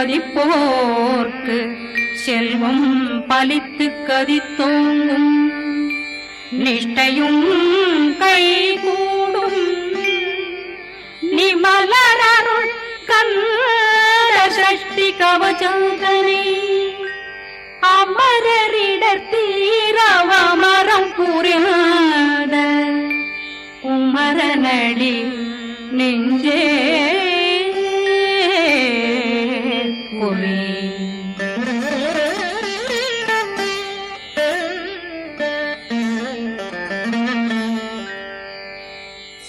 மதிப்போர்க்கு செல்வம் பலித்து கதித்தோங்கும் நிஷ்டையும் கைகூடும் நிமலரருள் கந்த சஷ்டி கவசந்தனை அமரரிடத்தீரவமரம் புரியாத குமரனடி நெஞ்சே புரி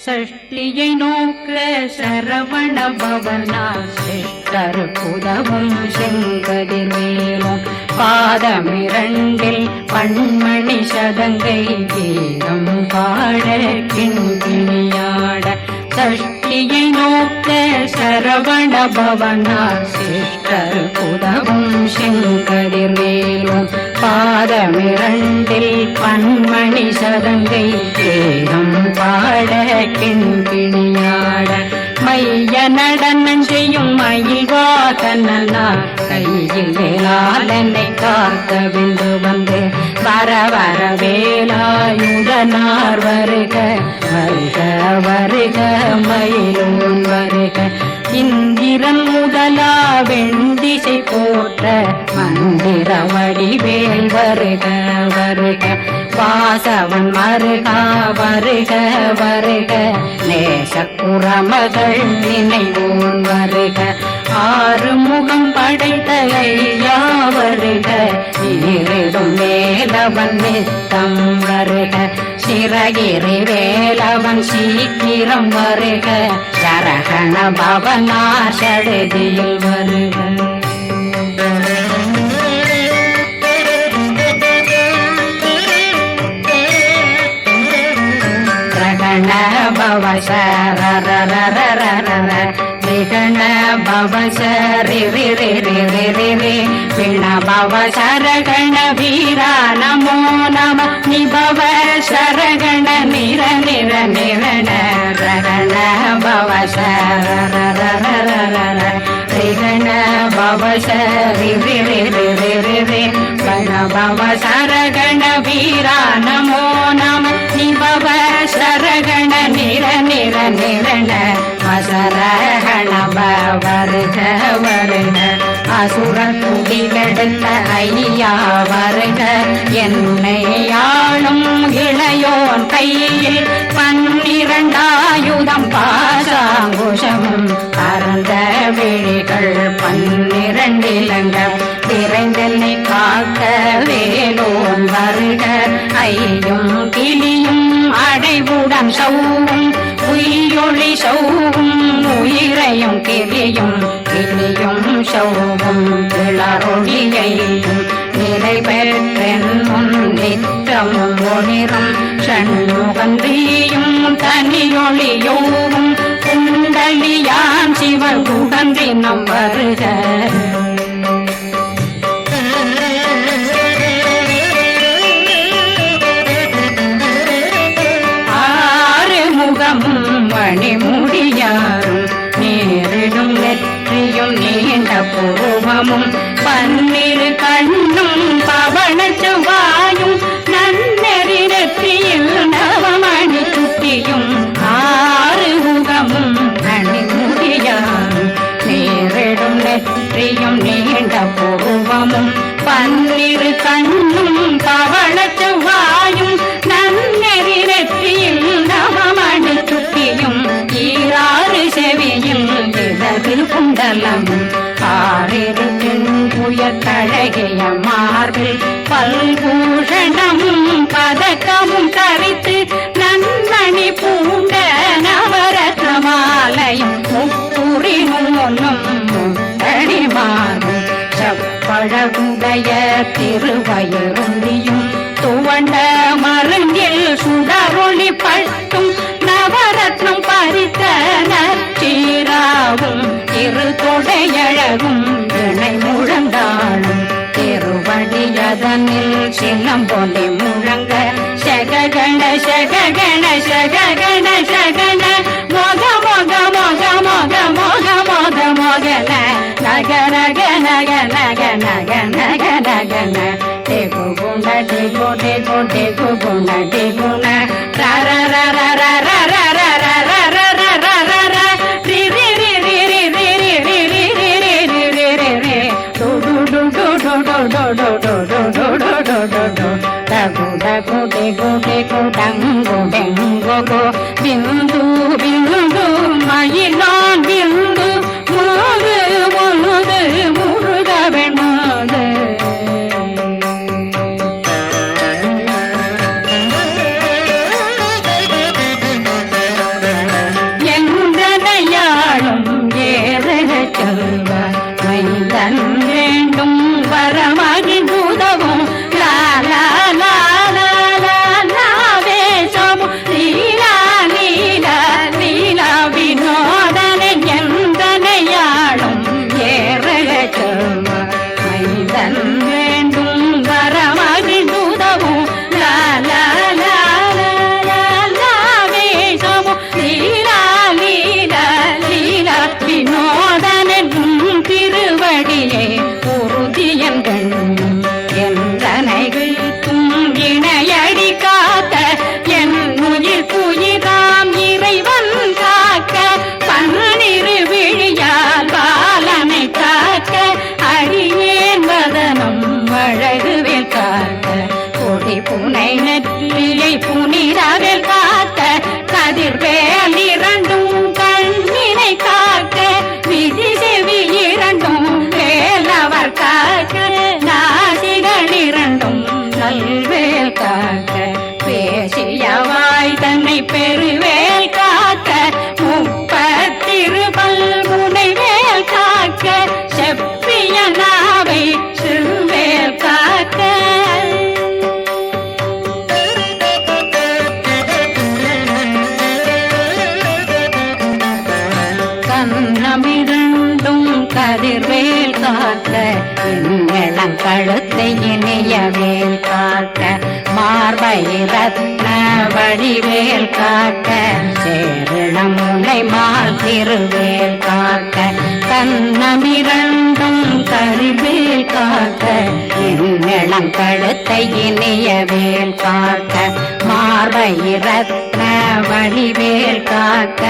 சஷ்டியை நோக்க சரவண பவனா சிஷ்டர் புதவும் செங்கதிர்வேலும் பாதமிரண்டில் பண்மணி சதங்கை கீதம் பாட கிண்கிணியாட சஷ்டியை நோக்க சரவண பவனா சிஷ்டர் புதவும் செங்கதிர்வேலும் பாதமிரண்டில் பண்மணி சதங்கை கீதம் பாட கிண்கிணியாட மைய நடனம் செய்யும் மயில் வாகனா கையில் வேளாளனை காக்க விந்து வந்து வர வர வேலாயுதனார் வருக வருக வருக மயிலோன் வருக இந்திரன் முதலா வெண்டிசை போற்ற மந்திர வடிவேல் வருக வருக வாசவன் மருகா வருக வருக நேசக்குறமகள் நினைவோன் வருக ஆறு முகம் படைத்த ஐயா வருக ஈரிடும் வேலவன் நித்தம் வருக சிறகிரி வேலவன் சீக்கிரம் வருக சரகண பவனா சடுதியில் வருக விகண பவ சரி ரி ரி ரி ரி ரி ரி விண பவ சரகண வீரா நமோ நம நிபவ சரகண நிர நிர நிரண ரகண பவ சரண பவ சரி ரி ரி ரி ரி ரி ரி கண பவ சரகண வீரா நமோ நம நிபவ சரகண நிர நிர நிரண மசரகண வருக வருக அசுர குடிலெடுத்த ஐயா வருக என்னை ஆளும் இளையோன் கையில் 12 பாசாங்குஷமும் பரந்த விழிகள் 12 இலங்க விரைந்தென்னை காக்க வேலோன் வருக ஐயும் கிளியும் அடைவுடன் சௌவும் உயிரொளி சௌவும் உயிரையும் கிளியும் கிளியும் சௌவும் கிளரொளியையும் நிலை பெற்றென் முன் நித்தமும் ஒளிரும் ஷண்முகந்தியும் தனியொளியோவும் குண்டலியான் சிவன் குகந்தினம் வருக மணிமுடியாரும் நேரிடும் நெற்றியும் நீண்ட பூவமும் 12 கண்ணும் பவனச்சுவாயும் நன்னெறி நெற்றியில் நவமணி சுட்டியும் 6 முகமும் மணிமுடியாரும் நேரிடும் நெற்றியும் நீண்ட பூவமும் 12 கண்ணும் பவனச்சுவாயும் நன்னெறி நெற்றியில் நவமணி சுட்டியும் 6 செவியும் இடது குண்டலமும் 6 புயத்தழகிய மார்பில் பல்பூஷணமும் பதக்கமும் தரித்து நன்மணி பூண்ட நவரத்ன மாலையும் முப்புரி நூலும் முத்தடிமாறும் செப்பழகுடைய திருவயருந்தியும் துவண்ட மருங்கில் சுடரொளி பட்டும் நவரத்னம் பறித்த நச்சீராவும் இரு தொடையழகும் இணை முழந்தாளும் திருவடியதனில் சிலம்பொலி முழங்க சககண சககண சககண சகன மொக மொக மொக மொக மொக மொக மொகன நக நக நக நக நக நக நக ந டேகு குண டேகு டேகு டேகு குண டேகு ந ர ர ர ர ர ர ர ர ர ர ர ர ர ர ர ரி ரி ரி ரி ரி ரி ரி ரி ரி ரி ரி ரி ரி ரி ரி டு டு டு டு டு டு டு டு டு டு டு டு டு டு டு டகு டகு டேகு டேகு டங்கு டெங்கு கோ பிந்து பிந்து மயிலான் பிந்து முழுது முழுது முருகவன் மாது எந்தனையாளும் ஏதக செல்வ மைந்தன் வேண்டும் வரமகி உதவும் லாலா லாலா லாலா வேஷம் லீலா லீலா லீலா வினோதன எந்தனையாளும் ஏறக செல்வ மைந்தன் வேண்டும் வரமகி உதவும் லாலா லாலா லாலா வேஷம் லீலா லீலா லீலா வினோதனும் திருவடியே உறுதியன்கள் என்றனைகள் இணையடி காத்த என் உயிர் புயிராம் இறைவன் காக்க பன்னிரு விழியால் பாலனை காக்க அடியேன் வதனம் அழகுவில் காக்க கொடி புனை நெற்றியை புனிதவில் காக்க கதிர்வேல் இரண்டும் கண்ணினை காக்க விதி செவி இரண்டும் வேலவர் காக்க நாசிகள் இரண்டும் நல்வேல் காக்க பேசியவாய் தன்னை பெருவேல் காக்க முப்பத்திருபல் முனைவேல் காக்க செப்பிய நாவை சிறுவேல் காக்க கண்ணமிரண்டும் கதிர்வேல் காக்க இளம் கழுத்தை இணையவேல் காக்க மார்பை ரத்ன வடிவேல் காக்க சேரிளம் முனை மால் திருவேல் காக்க கண்ணமிரண்டும் கதிர்வேல் காக்க இளம் கழுத்தை இணையவேல் காக்க மார்பை ரத்ன வடிவேல் காக்க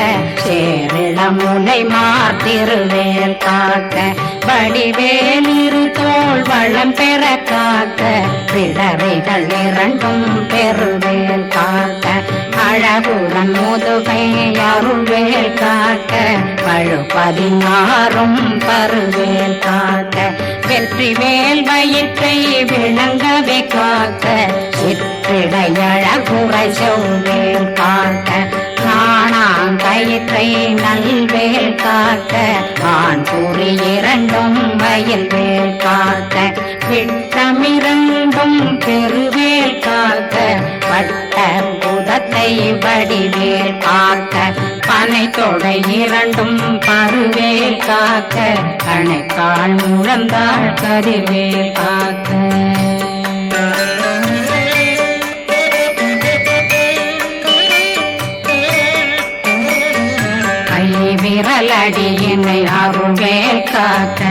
சேரிளம் முனை மார் திருவேல் காக்க வடிவேல் இரு தோள் வளம் பெற காக்க பிடரைகள் இரண்டும் பெருவேல் காக்க அழகுடன் முதுகை அருள்வேல் காக்க பழுப்பதினாரும் பருவேல் காக்க வெற்றிவேல் வயிற்றை விளங்கவே காக்க சிற்றிடையழகுரை செவ்வேல் காக்க நாணாங்கயிற்றை நல்வேல் காக்க ஆண் குறி இரண்டும் வயல்வேல் காக்க விட்டமிரண்டும் பெருவேல் காக்க வட்ட புதத்தை வடிவேல் காக்க பனை தொடை இரண்டும் பருவேல் காக்க கணைக்கால் முழந்தாள் கதிர்வேல் காக்க விரலடியினை அருள்வேல் காக்க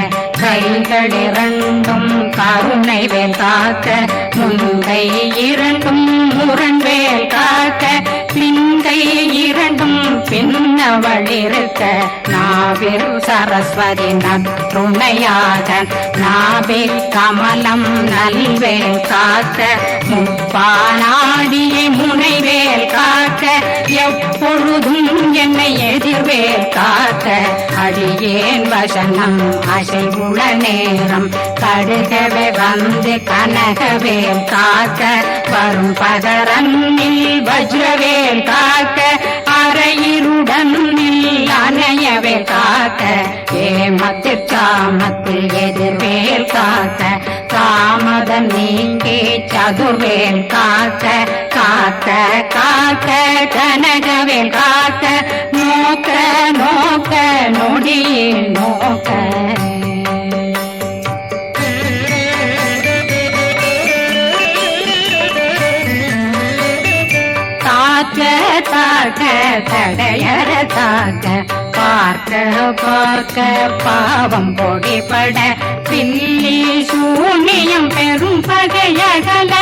கைகள் இரண்டும் கருணை வேல் காக்க முந்தை இரண்டும் முரண்வேல் காக்க பிங்கை இரண்டும் பின்னவளிருக்க நாவில் சரஸ்வதி நற்றுணையாக நாவே கமலம் நல்வேல் காக்க முப்பானாடியை முனைவேல் காக்க எப்பொழுதும் என்னை எதிர்வேல் காக்க அடியேன் வசனம் அசைவுள நேரம் கடுகவே வந்து கனகவேல் காக்க வரும் பதரன்னில் வஜ்ரவேல் காக்க அரையிருடன் அணையவே காக்க ஏமத்தில் காமத்தில் எதிர்வேல் காக்க காமதம் நீங்கி சதுர்வேல் காக்க காக்க காக்க கனகவேல் காக்க நோக்க நோக்க நொடியில் நோக்க தாக்க தாக்க தடையற தாக்க பார்க்க பார்க்க பாவம் பொடிபட பில்லி சூனியம் பெரும் பகையகல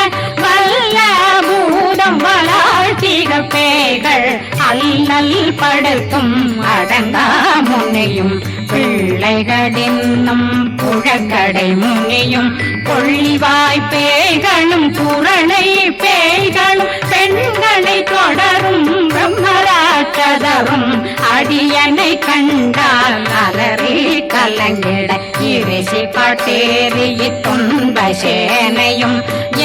வல்ல பூதம் வளாழ்த்திக பேய்கள் அல்லல் படுத்தும் அடங்கா முனையும் பிள்ளைகளின்னும் புழக்கடை முனியும் கொள்ளிவாய் பேய்களும் குரளை பேய்களும் பெண்களை தொடரும் பிரம்மராட்சதரும் அடியனை கண்டால் அலறி கலங்கிட இரிசி பட்டேறிய துன்ப சேனையும்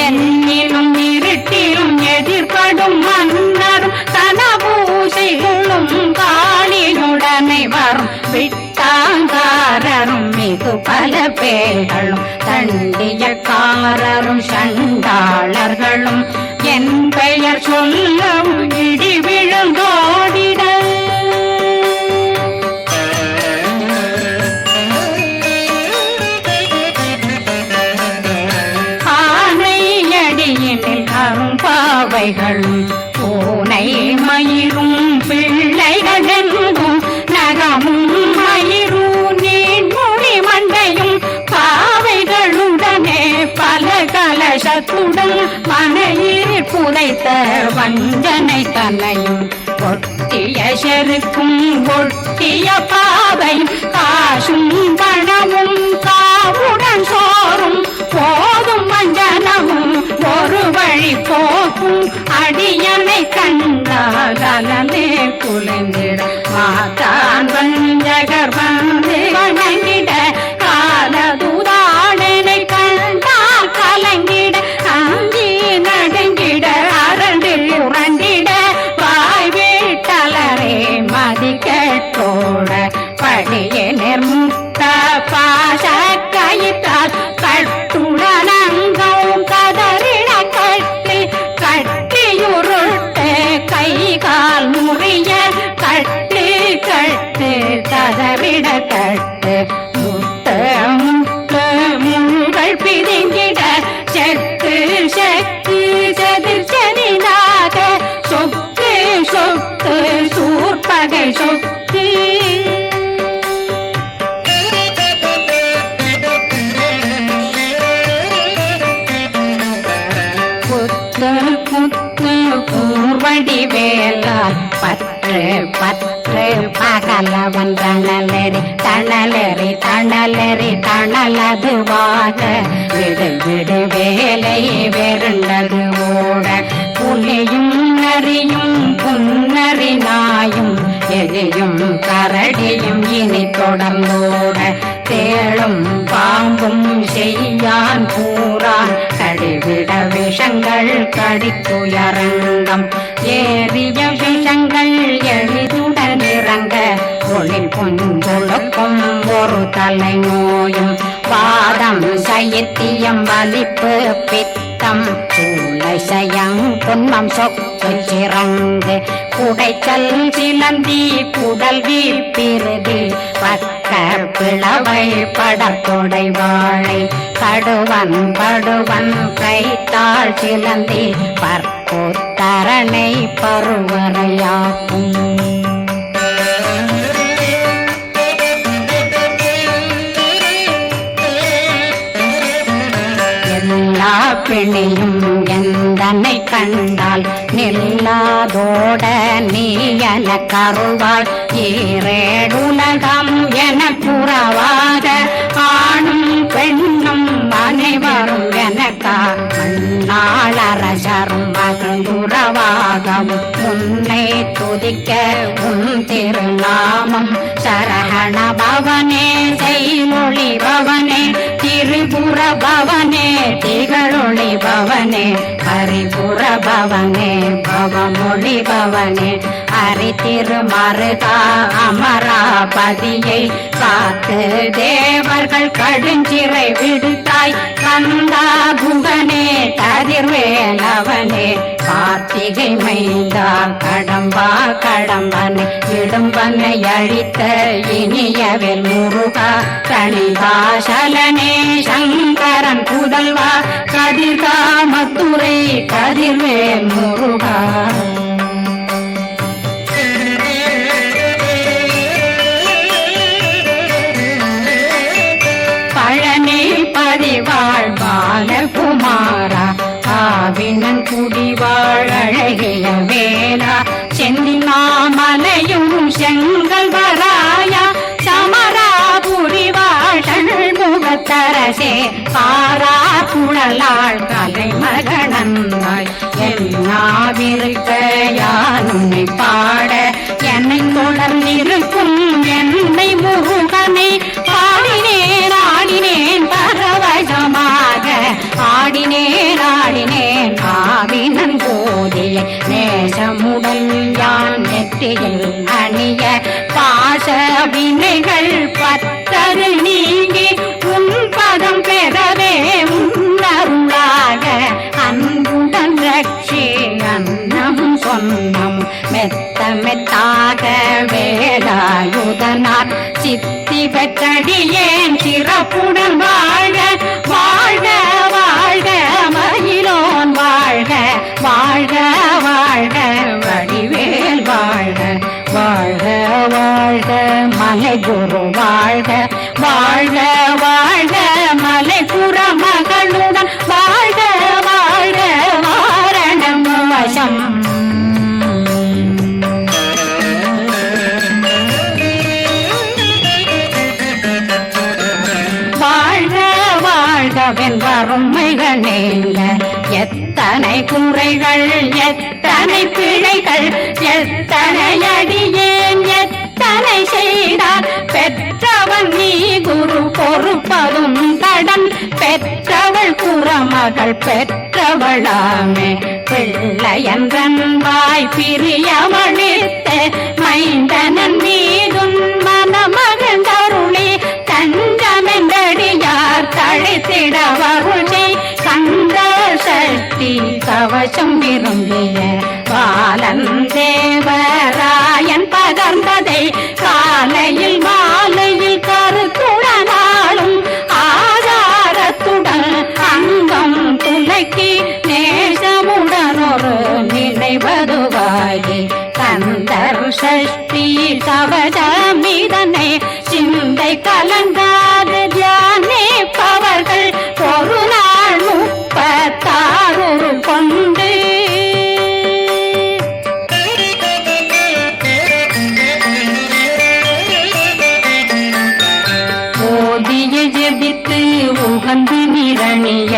என்னிலும் இருட்டிலும் எதிர்படும் மன்னரும் தனபூசைகளும் காளியுடனை வரும் விட்டாங்காரரும் மிகு பல பேர்களும் தண்டியக்காரரும் சண்டாளர்களும் என் பெயர் சொல்லவும் இடி விழுந்தோடிட ஆனையடியினில் அரும்பாவைகளும் பூனை மயிரும் பிள்ளைகளெங்கும் நகமும் மயிரும் நீண்முடி மண்டையும் பாவைகளுடனே பல கலசத்துடன் மனையில் புதைத்த வஞ்சனை தன்னையும் ஒட்டிய செருக்கும் ஒட்டிய பாவையும் காசும் பணமும் காவுடன் சோறும் போதும் வஞ்சனமும் ஒரு வழி போக்கும் அடியனை கண்டாலே குலைந்திட மாதான் வஞ்சகர் வந்து வணங்கிட காலதுதாடனை கண்டால் கலங்கிட அங்கி நடுங்கிட அரண்டில் உரண்டிட வாய் வீட்டலரே மதிக்கட்டோட படியே நிர்முக்த பாச கயிற்றால் கட்டுடனங்கவும் கதறிட கட்டி கட்டியுருட்டு கை கால் முறிய கட்டு கட்டு கதறிட கட்டு முட்டு முட்டு முங்கள் பிதுங்கிட செத்து செத்து செதிர் செனிதாக சொத்து சொத்து சூர்பகை சொத்து பூர்வடி வேலால் பற்று பற்று பகலவன் தணலெறி தணலெறி தணலெறி தணலதுவாக விடு விடு வேலை வெருண்டது ஓட புலியும் நரியும் புன்னறி நாயும் எலியும் கரடியும் இனி தொடர்ந்தோட தேளும் பாம்பும் செய்யான் கூறான் கடிவிட விஷங்கள் கடித்துயரங்கம் ஏறிய விஷங்கள் எளிதுடன் இறங்க ஒளில் புஞ்சொழுக்கும் ஒரு தலை நோயும் வாதம் சைத்தியம் வலிப்பு பித்தம் சூளை சயங் புன்மம் சொக்கு சிறங்கு குடைச்சல் சிலந்தி குடல் வீழ்பிருதி பக்க பிளவை படத்தொடை வாழை கடுவன் படுவன் கைத்தாள் சிலந்தி பற்போத்தரணை பருவரையாக்கும் எல்லா பிணியும் எந்தனை கண்டால் நில்லாதோட நீ என கருவாள் ஈரேடுலகம் என புறவாக ஆணும் பெண்ணும் அனைவரும் எனக்கா மண்ணாளரசரும் மகிழ்ந்துறவாகவும் உன்னை துதிக்க உன் திருநாமம் சரஹண பவனே செய்மொழி பவனே திரிபுர பவனே திகழொளி பவனே ஹரிபுர பவனே பவமொழி பவனே ஹரி திருமருகா அமராபதியை காத்து தேவர்கள் கடுஞ்சிறை விடுத்தாய் கந்தா குகனே கதிர்வேலவனே கார்த்திகை மைந்தா கடம்பா கடம்பனை இடும்பனை அழித்த இனியவேல் முருகா கணிகாசலனே சங்கரன் புதல்வா கதிர்காமத்துறை கதிர்வேல் முருகா அழகிய வேளா செந்திமாமலையும் செங்கல் வராயா சமராபுரி வாழல் முகத்தரசே பாரா குழலாள் கலை மகனந்தாய் என்னாவிருக்க யானுன்னை பாட என்னை தொடர்ந்திருக்கும் என்னை முருகனை பாடினேன் ஆடினேன் பரவசமாக ஆடினேன் ஆவினன் போதிய நேசமுடல் யான் நெற்றியில் அணிய பாச வினைகள் பத்தரு நீங்கி உன் பதம் பெறவே உன்னருளாக அன்புடன் ரட்சி அன்னம் சொன்னம் மெத்த மெத்தாக வேலாயுதனார் சித்தி பெற்றடியேன் சிறப்புடன் வாழ்க வாழ்க வாழ்க மகிழோன் வாழ்க வாழ்க வாழ்க வடிவேல் வாழ்க வாழ்க வாழ்க மலை குரு வாழ்க வாழ்க வாழ்க மலை புற மகளுடன் வாழ்க வாழ்க வாரணம் வசம் வென்றுமைகள் நீங்க எத்தனை குறைகள் எத்தனை பிழைகள் எத்தனை அடியேன் எத்தனை செய்தார் பெற்றவன் நீ குரு பொறுப்பதும் கடன் பெற்றவள் குறமகள் பெற்றவளாமே பிள்ளையன்றன் வாய் பிரியமளித்த மைந்தனன் மீதும் மனமகந்தருளி தஞ்சமென்றடியார் தழைத்திட வருளை கந்த சக்தி கவசம் விரும்பிய பாலன் தேவராயன் பகர்ந்ததை காலையில் மாலையில் கருத்துடனாலும் ஆதாரத்துடன் அங்கம் துலக்கி நேசமுடன் ஒரு நினைவதுவாகி கந்தர் சஷ்டி கவசமிதனை சிந்தை கலங்காது தியானிப்பவர்கள் ஒரு நாள் 36 கொண்டு ஓதிய ஜெபித்து உகந்து நிரணிய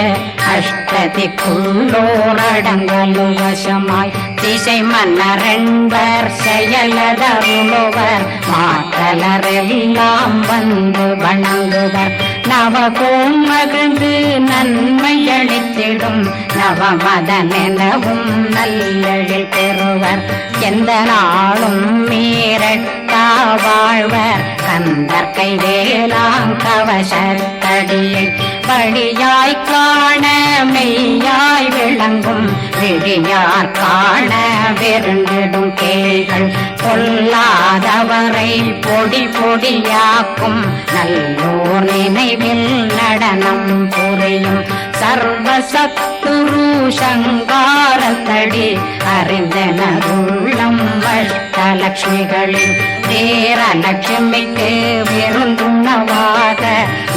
அஷ்டதிக்குள்ளோரடங்கலும் வசமாய் திசை மன்னரென்பர் செயலதருளுவர் மாற்றலரெல்லாம் வந்து வணங்குவர் நவகோம் மகிழ்ந்து நன்மையளித்திடும் நவமதனெனவும் நல்லெழில் பெறுவர் எந்த நாளும் மீறட்டா வாழ்வர் கந்தர் கைவேலாம் கவசத்தடியை படியாய் காண மெய்யாய் விளங்கும் விழியார் காண விருந்திடும் கேள்கள் பொல்லாதவரை பொடி பொடியாக்கும் நல்லோர் நினைவில் நடனம் புரியும் சர்வசத்துரு சங்காரத்தடி அறிந்தனருள்ளம் வஷ்டலட்சுமிகளில் தேரலட்சுமிக்கு விருந்துணவாக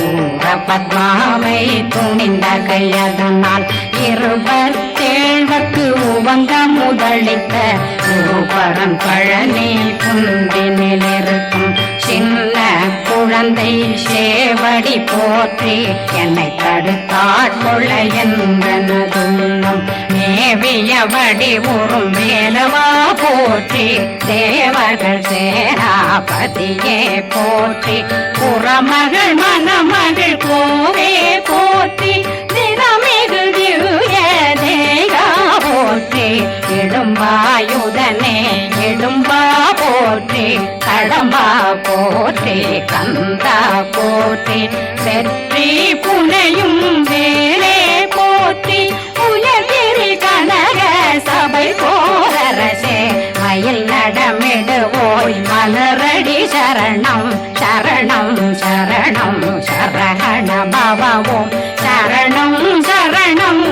ஊர பத்மாவை துணிந்த கையதனால் 27 உவங்க முதலித்த குருபரன் பழனி புந்தினில் இருக்கும் சின்ன குழந்தை சேவடி போற்றி என்னை தடுத்தாட்கொள்ள என்பனதுள்ளம் மேவியபடி உறும் வேலவா போற்றி தேவர்கள் சேனாபதியே போற்றி புறமகள் மணமகள் கோவே போற்றி திறமிகு திவ்ய தேகா போற்றி இடும்பாயுதனே இடும்பா போற்றி கடம்பா போற்றி கந்தா போற்றி வெற்றி புனையும் வேலே போற்றி உலகிரி கனக சபை போரரசே மயில் நடமிடுவோய் மலரடி சரணம் சரணம் சரணம் சரஹண பவவோம் சரணம் சரணம்